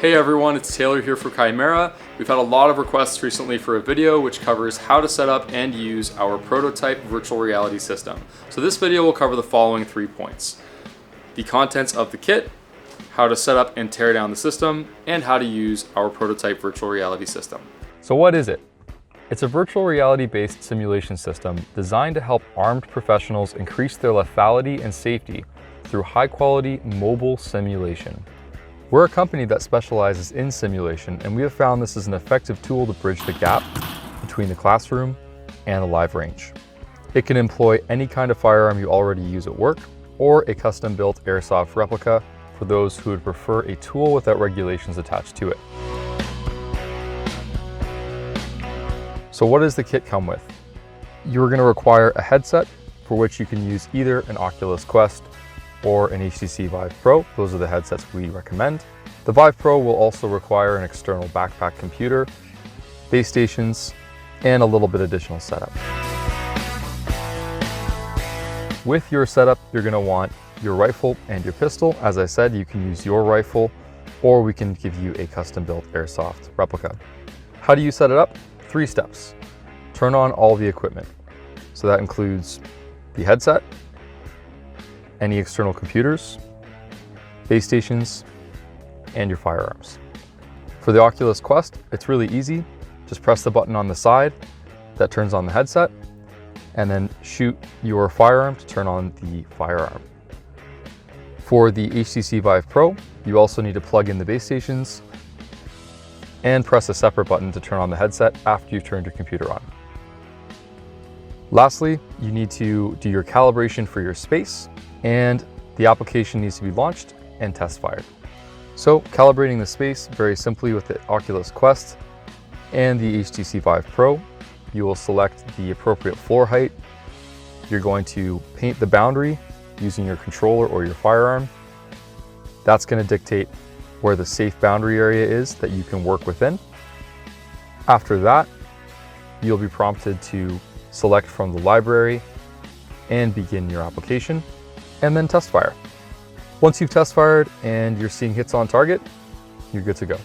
Hey everyone, it's Taylor here for Chimera. We've had a lot of requests recently for a video which covers how to set up and use our prototype virtual reality system. So this video will cover the following 3 points: the contents of the kit, how to set up and tear down the system, and how to use our prototype virtual reality system. So what is it? It's a virtual reality-based simulation system designed to help armed professionals increase their lethality and safety through high-quality mobile simulation. We're a company that specializes in simulation, and we have found this is an effective tool to bridge the gap between the classroom and a live range. It can employ any kind of firearm you already use at work, or a custom-built airsoft replica for those who would prefer a tool without regulations attached to it. So what does the kit come with? You're going to require a headset, for which you can use either an Oculus Quest or an HTC Vive Pro. Those are the headsets we recommend. The Vive Pro will also require an external backpack computer, base stations, and a little bit additional setup. With your setup, you're going to want your rifle and your pistol. As I said, you can use your rifle, or we can give you a custom-built airsoft replica. How do you set it up? 3 steps. Turn on all the equipment. So that includes the headset, any external computers, base stations, and your firearms. For the Oculus Quest, it's really easy. Just press the button on the side that turns on the headset, and then shoot your firearm to turn on the firearm. For the HTC Vive Pro, you also need to plug in the base stations and press a separate button to turn on the headset after you've turned your computer on. Lastly, you need to do your calibration for your space, and the application needs to be launched and test fired. So calibrating the space very simply with the Oculus Quest and the HTC Vive Pro, you will select the appropriate floor height. You're going to paint the boundary using your controller or your firearm. That's going to dictate where the safe boundary area is that you can work within. After that, you'll be prompted to select from the library and begin your application, and then test fire. Once you've test fired and you're seeing hits on target, you're good to go.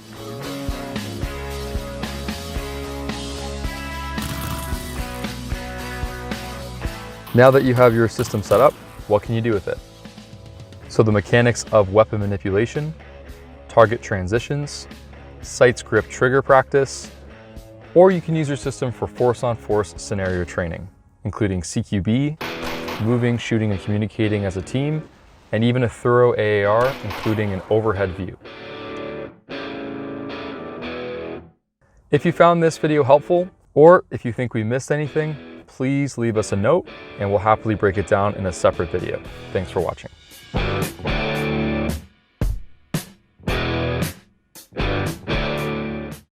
Now that you have your system set up, what can you do with it? So the mechanics of weapon manipulation, target transitions, sights grip trigger practice, or you can use your system for force-on-force scenario training, including CQB, moving, shooting, and communicating as a team, and even a thorough AAR, including an overhead view. If you found this video helpful, or if you think we missed anything, please leave us a note and we'll happily break it down in a separate video. Thanks for watching.